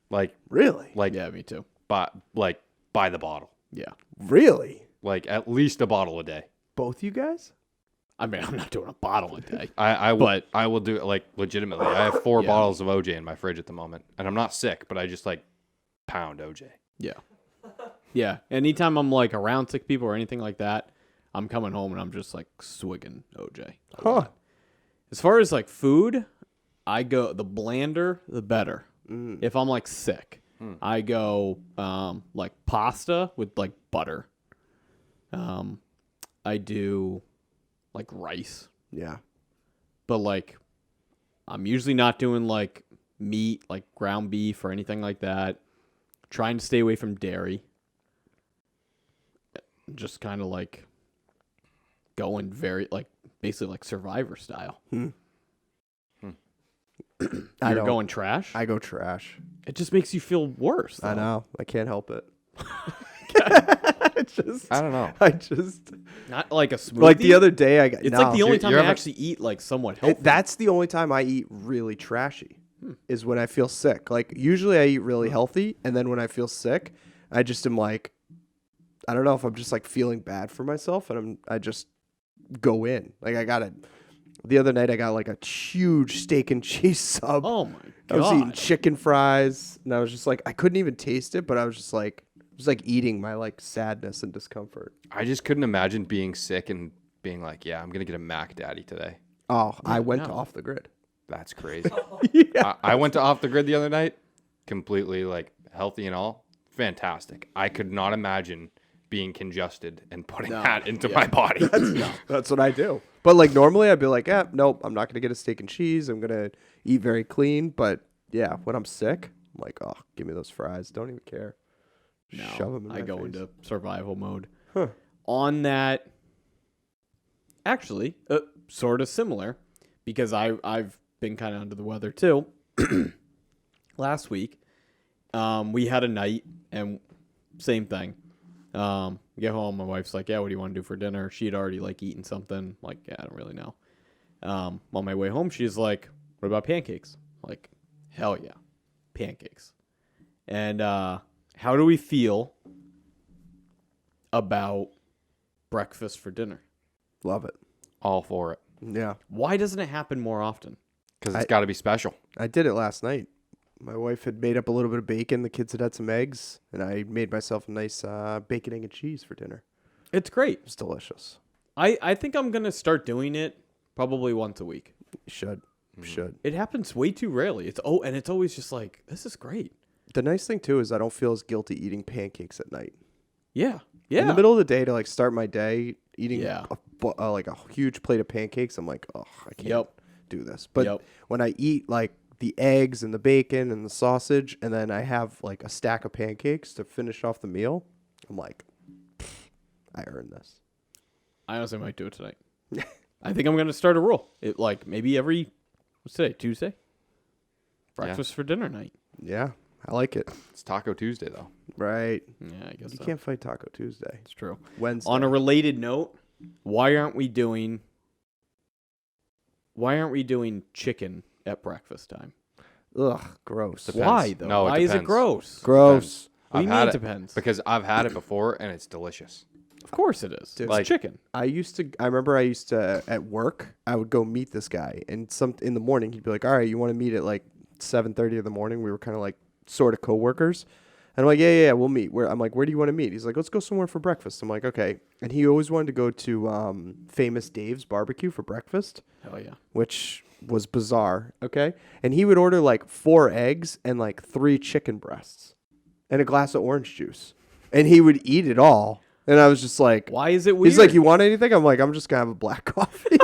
Speaker 2: Like
Speaker 3: Really?
Speaker 1: Yeah, me too.
Speaker 2: by the bottle.
Speaker 1: Yeah.
Speaker 3: Really?
Speaker 2: Like at least a bottle a day.
Speaker 3: Both you guys?
Speaker 1: I mean, I'm not doing a bottle a day.
Speaker 2: I will do it like legitimately. I have 4
Speaker 1: Yeah.
Speaker 2: bottles of OJ in my fridge at the moment, and I'm not sick, but I just like pound OJ.
Speaker 1: Yeah. Yeah. Anytime I'm like around sick people or anything like that, I'm coming home and I'm just like swigging OJ. a lot. As far as like food, I go the blander, the better. If I'm like sick, I go like pasta with like butter. I do like rice,
Speaker 3: Yeah.
Speaker 1: but like I'm usually not doing like meat, like ground beef or anything like that. Trying to stay away from dairy. Just kind of like going very like basically like Survivor style. You're going trash?
Speaker 3: I go trash.
Speaker 1: It just makes you feel worse.
Speaker 3: I
Speaker 1: though.
Speaker 3: know. I can't help it.
Speaker 2: I don't know.
Speaker 3: I just
Speaker 1: Not like a smoothie.
Speaker 3: like the other day I got.
Speaker 1: It's
Speaker 3: no.
Speaker 1: like the only time
Speaker 2: you're
Speaker 1: I
Speaker 2: ever-
Speaker 1: actually eat like somewhat healthy.
Speaker 3: That's the only time I eat really trashy. Is when I feel sick. Like usually I eat really healthy, and then when I feel sick, I just am like, I don't know if I'm just like feeling bad for myself, and I just go in. Like I got it. The other night I got like a huge steak and cheese sub.
Speaker 1: Oh my
Speaker 3: I was eating
Speaker 1: god.
Speaker 3: chicken fries, and I was just like, I couldn't even taste it, but I was just like, it was like eating my like sadness and discomfort.
Speaker 2: I just couldn't imagine being sick and being like, yeah, I'm going to get a Mac Daddy today.
Speaker 3: Oh, I went to
Speaker 1: no.
Speaker 3: off the grid.
Speaker 2: That's crazy.
Speaker 3: Yeah.
Speaker 2: I went to Off the Grid the other night, completely like healthy and all. Fantastic. I could not imagine being congested and putting that into my body.
Speaker 3: That's what I do. But like normally I'd be like, nope, I'm not gonna get a steak and cheese. I'm gonna eat very clean. But yeah, when I'm sick, I'm like, oh, give me those fries. Don't even care. Shove them in my
Speaker 1: I go
Speaker 3: face.
Speaker 1: into survival mode.
Speaker 3: Huh.
Speaker 1: On that, actually, sort of similar, because I've been kind of under the weather too. Last week, we had a night, and same thing. Get home, my wife's like, "Yeah, what do you want to do for dinner?" She'd already like eaten something. I'm like, yeah, I don't really know. On my way home, she's like, "What about pancakes?" I'm like, hell yeah, pancakes. And how do we feel about breakfast for dinner?
Speaker 3: Love it.
Speaker 2: All for it.
Speaker 3: Yeah,
Speaker 1: Why doesn't it happen more often?
Speaker 2: Because it's got to be special.
Speaker 3: I did it last night. My wife had made up a little bit of bacon. The kids had some eggs, and I made myself a nice bacon, egg, and cheese for dinner.
Speaker 1: It's great.
Speaker 3: It's delicious.
Speaker 1: I think I'm gonna start doing it probably once a week.
Speaker 3: You should. Should.
Speaker 1: It happens way too rarely. And it's always just like, this is great.
Speaker 3: The nice thing too is I don't feel as guilty eating pancakes at night.
Speaker 1: Yeah. Yeah.
Speaker 3: In the middle of the day to like start my day eating
Speaker 1: Yeah.
Speaker 3: like a huge plate of pancakes, I'm like, oh, I can't
Speaker 1: Yep.
Speaker 3: do this. But
Speaker 1: Yep.
Speaker 3: when I eat like the eggs and the bacon and the sausage, and then I have like a stack of pancakes to finish off the meal, I'm like, I earned this.
Speaker 1: I honestly might do it tonight. I think I'm gonna start a rule. It like maybe every what's today? Tuesday? Breakfast for dinner night.
Speaker 3: Yeah, I like it.
Speaker 2: It's Taco Tuesday, though.
Speaker 3: Right.
Speaker 1: Yeah, I guess
Speaker 3: You
Speaker 1: so.
Speaker 3: can't fight Taco Tuesday.
Speaker 1: It's true.
Speaker 3: Wednesday.
Speaker 1: On a related note, why aren't we doing chicken at breakfast time?
Speaker 3: Ugh, gross.
Speaker 2: Depends.
Speaker 1: Why though?
Speaker 2: No, it
Speaker 1: Why is it
Speaker 2: depends.
Speaker 1: gross?
Speaker 3: Gross.
Speaker 1: What do you
Speaker 2: I've
Speaker 1: mean
Speaker 2: had
Speaker 1: it depends?
Speaker 2: Because I've had it before and it's delicious.
Speaker 1: Of course it is.
Speaker 3: Dude.
Speaker 1: It's
Speaker 2: Like-
Speaker 1: chicken.
Speaker 3: I remember I used to at work, I would go meet this guy, and in the morning he'd be like, all right, you want to meet at like 7:30 in the morning? We were kind of like sort of coworkers. And I'm like, yeah, we'll meet. I'm like, where do you want to meet? He's like, let's go somewhere for breakfast. I'm like, okay. And he always wanted to go to Famous Dave's barbecue for breakfast,
Speaker 1: Hell yeah.
Speaker 3: which was bizarre. Okay. And he would order like 4 eggs and like 3 chicken breasts and a glass of orange juice. And he would eat it all. And I was just like,
Speaker 1: Why is it weird?
Speaker 3: he's like, you want anything? I'm like, I'm just going to have a black coffee.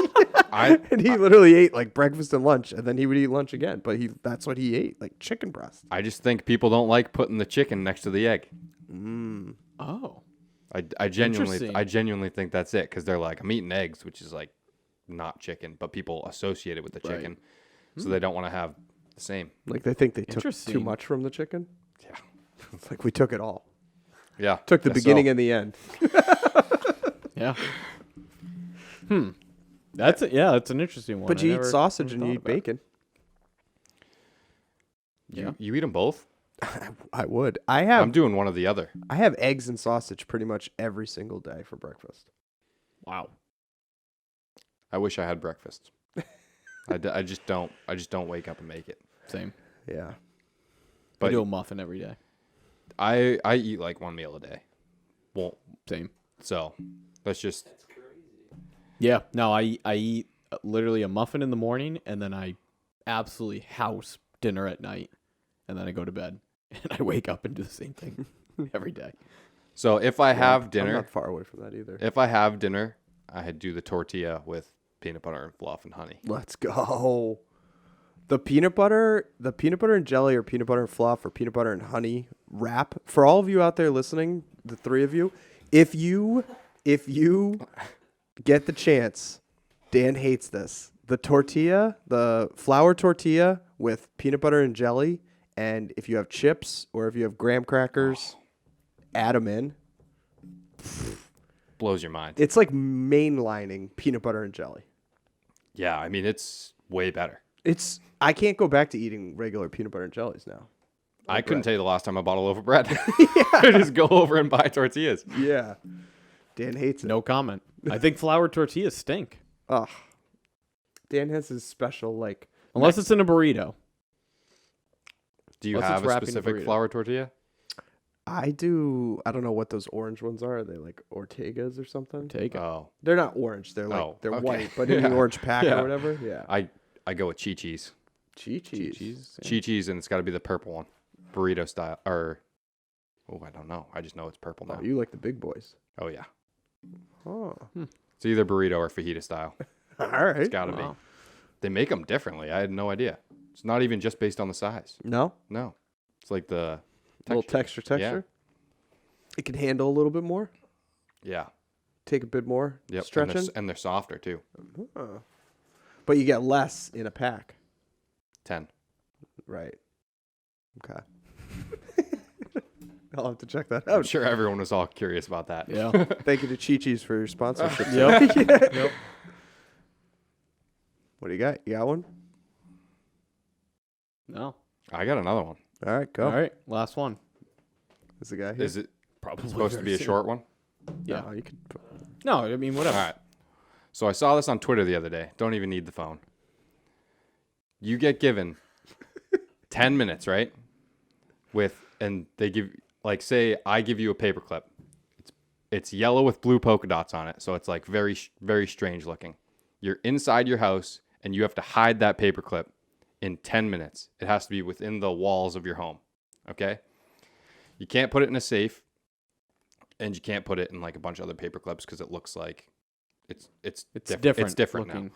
Speaker 3: And he literally ate like breakfast and lunch, and then he would eat lunch again. But that's what he ate, like chicken breast.
Speaker 2: I just think people don't like putting the chicken next to the egg.
Speaker 1: Oh.
Speaker 2: I genuinely
Speaker 1: Interesting.
Speaker 2: think that's it because they're like, I'm eating eggs, which is like not chicken, but people associate it with the chicken, so they don't want to have the same.
Speaker 3: Like they think they took too
Speaker 1: Interesting.
Speaker 3: much from the chicken.
Speaker 2: Yeah,
Speaker 3: It's like we took it all.
Speaker 2: yeah.
Speaker 3: Took the
Speaker 2: Guess
Speaker 3: beginning
Speaker 2: so.
Speaker 3: and the end.
Speaker 1: Yeah. That's an interesting one.
Speaker 3: But
Speaker 1: I
Speaker 3: you eat
Speaker 1: never
Speaker 3: sausage and
Speaker 1: thought
Speaker 3: you eat
Speaker 1: about it.
Speaker 3: bacon.
Speaker 1: Yeah.
Speaker 2: You eat them both.
Speaker 3: I would. I
Speaker 2: I'm doing one or the other.
Speaker 3: have eggs and sausage pretty much every single day for breakfast.
Speaker 1: Wow.
Speaker 2: I wish I had breakfast. I just don't. I just don't wake up and make it.
Speaker 1: Same.
Speaker 3: Yeah.
Speaker 2: But
Speaker 1: I do a muffin every day.
Speaker 2: I eat like one meal a day. Well,
Speaker 1: Same.
Speaker 2: so that's just
Speaker 1: Yeah. No, I eat literally a muffin in the morning, and then I absolutely house dinner at night, and then I go to bed. And I wake up and do the same thing every day.
Speaker 2: So if I have
Speaker 3: I'm
Speaker 2: dinner,
Speaker 3: not far away from that either.
Speaker 2: if I have dinner, I do the tortilla with peanut butter and fluff and honey.
Speaker 3: Let's go. The peanut butter and jelly, or peanut butter and fluff, or peanut butter and honey wrap. For all of you out there listening, the three of you, if you get the chance, Dan hates this. The tortilla, the flour tortilla with peanut butter and jelly, and if you have chips or if you have graham crackers, add them in.
Speaker 2: Blows your mind.
Speaker 3: It's like mainlining peanut butter and jelly.
Speaker 2: Yeah, I mean, it's way better.
Speaker 3: I can't go back to eating regular peanut butter and jellies now.
Speaker 2: I couldn't tell you the last time I bought a loaf of bread. I just go over and buy tortillas.
Speaker 3: Yeah. Dan hates it.
Speaker 1: No comment. I think flour tortillas stink.
Speaker 3: Ugh. Dan has his special, like...
Speaker 1: Unless it's in a burrito.
Speaker 2: Do you
Speaker 1: Unless
Speaker 2: have
Speaker 1: it's
Speaker 2: a
Speaker 1: wrapped in a
Speaker 2: specific
Speaker 1: burrito.
Speaker 2: flour tortilla?
Speaker 3: I do... I don't know what those orange ones are. Are they like Ortegas or something?
Speaker 1: Take it.
Speaker 2: Oh,
Speaker 3: They're not orange. They're like...
Speaker 2: Oh,
Speaker 3: they're
Speaker 2: okay.
Speaker 3: white, but in the
Speaker 2: Yeah.
Speaker 3: orange pack
Speaker 2: Yeah.
Speaker 3: or whatever. Yeah.
Speaker 2: I go with Chi-Chi's.
Speaker 3: Chi-Chi's.
Speaker 1: Cheese.
Speaker 2: Chi-Chi's, and it's got to be the purple one. Burrito style. Or, I don't know. I just know it's purple now.
Speaker 3: Oh, you like the big boys.
Speaker 2: Oh, yeah.
Speaker 3: Oh.
Speaker 2: It's either burrito or fajita style.
Speaker 3: All right.
Speaker 2: It's got to
Speaker 1: Wow.
Speaker 2: be. They make them differently. I had no idea. It's not even just based on the size.
Speaker 3: No?
Speaker 2: No. It's like the
Speaker 3: Little texture.
Speaker 2: Yeah.
Speaker 3: It can handle a little bit more.
Speaker 2: Yeah.
Speaker 3: Take a bit more
Speaker 2: Yep.
Speaker 3: stretching.
Speaker 2: And they're softer, too.
Speaker 3: But you get less in a pack.
Speaker 2: 10.
Speaker 3: Right. Okay. I'll have to check that
Speaker 2: I'm
Speaker 3: out.
Speaker 2: sure everyone was all curious about that.
Speaker 1: Yeah.
Speaker 3: Thank you to Chi-Chi's for your sponsorship.
Speaker 1: Yep.
Speaker 3: Yep. What do you got? You got one?
Speaker 1: No.
Speaker 2: I got another one.
Speaker 3: All right, go.
Speaker 1: All right. Last one.
Speaker 3: Is the guy here?
Speaker 2: Is it
Speaker 1: Probably
Speaker 2: supposed to be a short one?
Speaker 1: Yeah.
Speaker 3: No, you can.
Speaker 1: No, I mean, whatever.
Speaker 2: All right. So I saw this on Twitter the other day. Don't even need the phone. You get given 10 minutes, right? And they give, like, say I give you a paperclip. It's yellow with blue polka dots on it, so it's like very, very strange looking. You're inside your house, and you have to hide that paperclip in 10 minutes. It has to be within the walls of your home, okay? You can't put it in a safe, and you can't put it in like a bunch of other paper clips because it looks like it's
Speaker 1: different.
Speaker 2: It's different now.
Speaker 1: looking.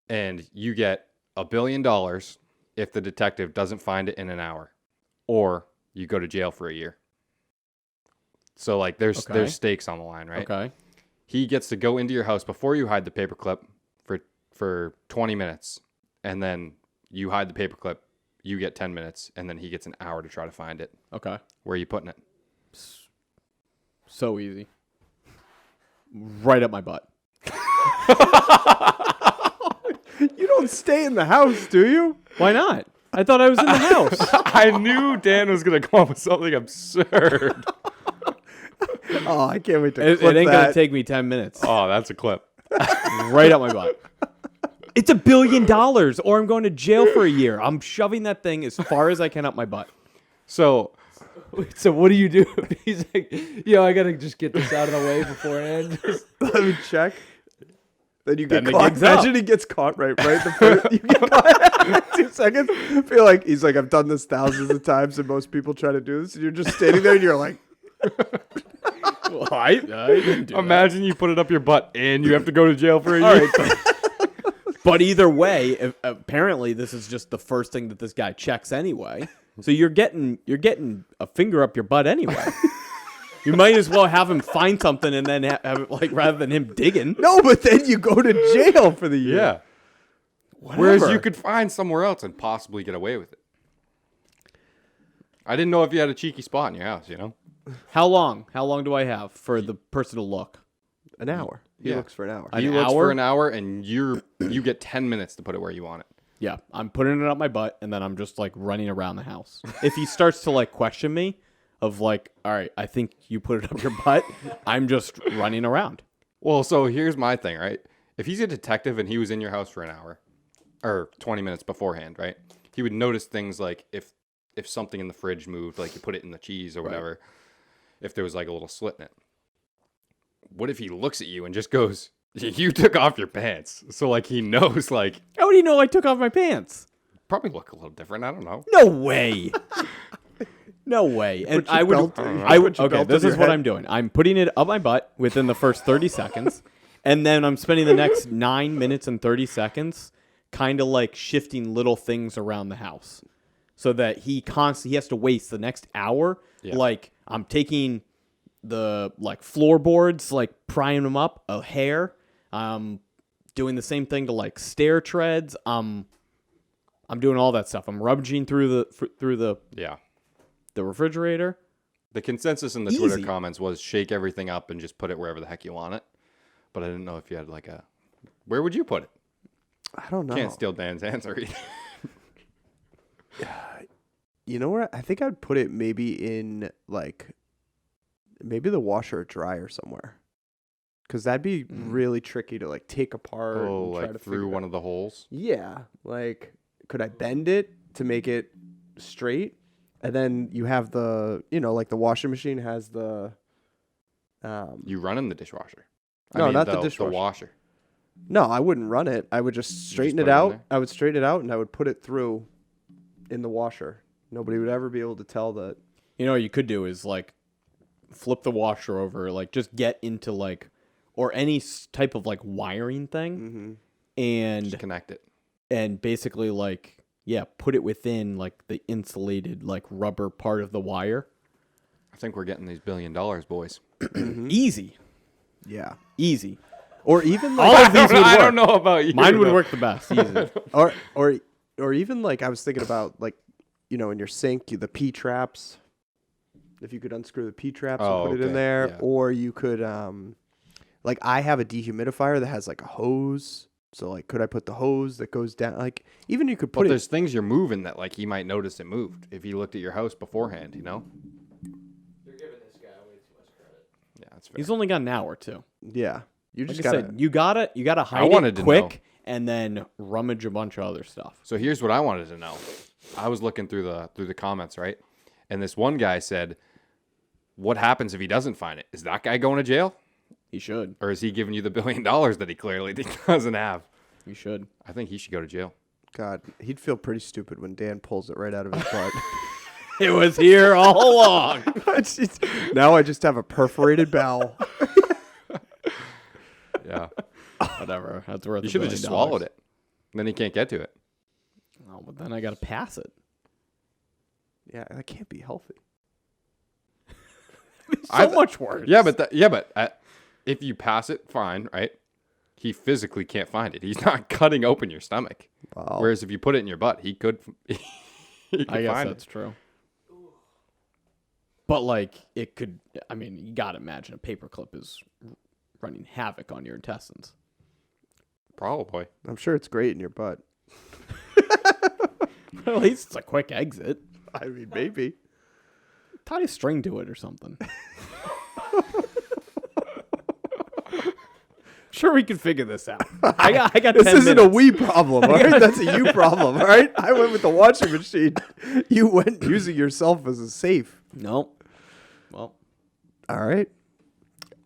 Speaker 2: And you get $1 billion if the detective doesn't find it in an hour, or you go to jail for a year. So like there's stakes on the line, right?
Speaker 1: Okay.
Speaker 2: He gets to go into your house before you hide the paperclip for 20 minutes, and then you hide the paperclip. You get 10 minutes, and then he gets an hour to try to find it.
Speaker 1: Okay.
Speaker 2: Where are you putting it?
Speaker 1: So easy. Right up my butt.
Speaker 3: You don't stay in the house, do you?
Speaker 1: Why not? I thought I was in the house.
Speaker 2: I knew Dan was going to come up with something absurd.
Speaker 3: Oh, I can't wait to
Speaker 1: It
Speaker 3: clip
Speaker 1: ain't
Speaker 3: that.
Speaker 1: gonna take me 10 minutes.
Speaker 2: Oh, that's a clip.
Speaker 1: Right up my butt. It's $1 billion, or I'm going to jail for a year. I'm shoving that thing as far as I can up my butt.
Speaker 2: So
Speaker 5: So what do you do? He's like, I gotta just get this out of the way beforehand.
Speaker 3: Let me check. Then you get
Speaker 1: Then the
Speaker 3: caught.
Speaker 1: gig's up.
Speaker 3: Imagine he gets caught right. The first, you get caught 2 seconds. I feel like he's like, I've done this thousands of times, and most people try to do this. And you're just standing there, and you're like,
Speaker 1: Well, I didn't do
Speaker 2: imagine you put it up your butt and you have to go to jail for a
Speaker 1: that.
Speaker 2: year.
Speaker 1: All right. But either way, apparently this is just the first thing that this guy checks anyway. So you're getting a finger up your butt anyway. You might as well have him find something and then have it, like, rather than him digging.
Speaker 3: no, but then you go to jail for the year.
Speaker 2: Yeah. Whereas you could find somewhere else and possibly get away with it. I didn't know if you had a cheeky spot in your house,
Speaker 1: How long? How long do I have for the person to look?
Speaker 3: An hour. He
Speaker 2: Yeah.
Speaker 3: looks for an hour.
Speaker 2: He
Speaker 1: An
Speaker 2: looks
Speaker 1: hour?
Speaker 2: for an hour, and you get 10 minutes to put it where you want it.
Speaker 1: Yeah, I'm putting it up my butt, and then I'm just like running around the house. If he starts to like question me, of like, all right, I think you put it up your butt, I'm just running around.
Speaker 2: Well, so here's my thing, right? If he's a detective and he was in your house for an hour or 20 minutes beforehand, right? He would notice things like if something in the fridge moved, like you put it in the cheese or whatever, if there was like a little slit in it. What if he looks at you and just goes, you took off your pants? So like he knows like,
Speaker 1: How would he know I took off my pants?
Speaker 2: probably look a little different. I don't know.
Speaker 1: No way. No way. And
Speaker 3: Put your
Speaker 1: I would.
Speaker 3: belt-
Speaker 1: I would.
Speaker 3: put your
Speaker 1: Okay,
Speaker 3: belt
Speaker 1: this
Speaker 3: in
Speaker 1: is
Speaker 3: your
Speaker 1: what
Speaker 3: head.
Speaker 1: I'm doing. I'm putting it up my butt within the first 30 seconds, and then I'm spending the next 9 minutes and 30 seconds kind of like shifting little things around the house, so that he has to waste the next hour.
Speaker 2: Yeah.
Speaker 1: Like I'm taking the like floorboards, like prying them up, a hair. Doing the same thing to like stair treads. I'm doing all that stuff. I'm rummaging through the
Speaker 2: Yeah.
Speaker 1: refrigerator.
Speaker 2: The consensus in the
Speaker 1: Easy.
Speaker 2: Twitter comments was shake everything up and just put it wherever the heck you want it. But I didn't know if you had like a. Where would you put it?
Speaker 3: I don't know.
Speaker 2: Can't steal Dan's answer either.
Speaker 3: You know where? I think I'd put it maybe in like maybe the washer or dryer somewhere. Because that'd be really tricky to like take apart.
Speaker 2: Oh,
Speaker 3: and try to
Speaker 2: like
Speaker 3: figure
Speaker 2: through
Speaker 3: it
Speaker 2: one
Speaker 3: out.
Speaker 2: of the holes.
Speaker 3: Yeah, like could I bend it to make it straight? And then you have the, like the washing machine has the.
Speaker 2: You run in the dishwasher.
Speaker 3: No, not the dishwasher.
Speaker 2: The washer.
Speaker 3: No, I wouldn't run it. I would just straighten
Speaker 2: put
Speaker 3: it
Speaker 2: it in
Speaker 3: out.
Speaker 2: there?
Speaker 3: I would straighten it out and I would put it through in the washer. Nobody would ever be able to tell that.
Speaker 1: You know what you could do is like flip the washer over, like just get into like or any type of like wiring thing,
Speaker 2: Just connect it.
Speaker 1: and basically like put it within like the insulated like rubber part of the wire.
Speaker 2: I think we're getting these $1 billion, boys.
Speaker 1: Easy,
Speaker 3: Yeah.
Speaker 1: easy.
Speaker 3: Or even like
Speaker 1: All of these would work.
Speaker 2: I don't know about you.
Speaker 1: Mine would
Speaker 2: though.
Speaker 1: work the best. Easy.
Speaker 3: or even like I was thinking about like in your sink the P traps. If you could unscrew the P traps
Speaker 2: Oh,
Speaker 3: and put it in
Speaker 2: okay.
Speaker 3: there,
Speaker 2: Yeah.
Speaker 3: or you could like I have a dehumidifier that has like a hose. So like could I put the hose that goes down? Like even you could
Speaker 2: But
Speaker 3: put
Speaker 2: there's things you're moving that like he might notice it moved if he looked at your house beforehand.
Speaker 5: You're giving this guy way too much credit.
Speaker 2: Yeah, that's fair.
Speaker 1: He's only got an hour too.
Speaker 3: Yeah. You
Speaker 1: Like
Speaker 3: just
Speaker 1: I
Speaker 3: gotta
Speaker 1: said, you gotta hide
Speaker 2: wanted
Speaker 1: it
Speaker 2: to
Speaker 1: quick
Speaker 2: know.
Speaker 1: and then rummage a bunch of other stuff.
Speaker 2: So here's what I wanted to know. I was looking through the comments, right? And this one guy said, "What happens if he doesn't find it? Is that guy going to jail,
Speaker 1: He should.
Speaker 2: or is he giving you the $1 billion that he clearly doesn't have?"
Speaker 1: He should.
Speaker 2: I think he should go to jail.
Speaker 3: God, he'd feel pretty stupid when Dan pulls it right out of his butt.
Speaker 1: It was here all along.
Speaker 3: Now I just have a perforated bowel.
Speaker 2: Yeah,
Speaker 1: Whatever. That's worth.
Speaker 2: you
Speaker 1: $1
Speaker 2: should have
Speaker 1: billion.
Speaker 2: just swallowed it. Then he can't get to it.
Speaker 1: Oh, but then I gotta pass it.
Speaker 3: Yeah, that can't be healthy.
Speaker 1: So much worse.
Speaker 2: Yeah, but if you pass it, fine, right? He physically can't find it. He's not cutting open your stomach.
Speaker 3: Wow.
Speaker 2: Whereas if you put it in your butt, he could. He could
Speaker 1: I guess
Speaker 2: find
Speaker 1: that's
Speaker 2: it.
Speaker 1: true. But like it could. I mean, you gotta imagine a paperclip is running havoc on your intestines.
Speaker 2: Probably.
Speaker 3: I'm sure it's great in your butt.
Speaker 1: At least it's a quick exit.
Speaker 3: I mean, maybe.
Speaker 1: Tie a string to it or something. Sure, we can figure this out. I got.
Speaker 3: This
Speaker 1: 10
Speaker 3: isn't
Speaker 1: minutes.
Speaker 3: a we problem, all right? That's a you problem, all right? I went with the washing machine. You went using yourself as a safe.
Speaker 1: Nope. Well,
Speaker 3: All right.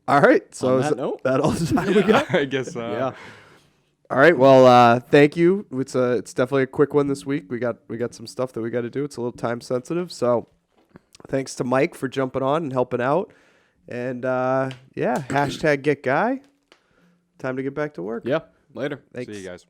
Speaker 3: All right. So
Speaker 1: On
Speaker 3: is
Speaker 1: that note?
Speaker 3: that all the time we got?
Speaker 2: I guess.
Speaker 1: yeah.
Speaker 3: All right. Well, thank you. It's definitely a quick one this week. We got some stuff that we got to do. It's a little time sensitive. So thanks to Mike for jumping on and helping out. And hashtag get guy. Time to get back to work.
Speaker 1: Yeah. Later.
Speaker 3: Thanks.
Speaker 2: See you guys.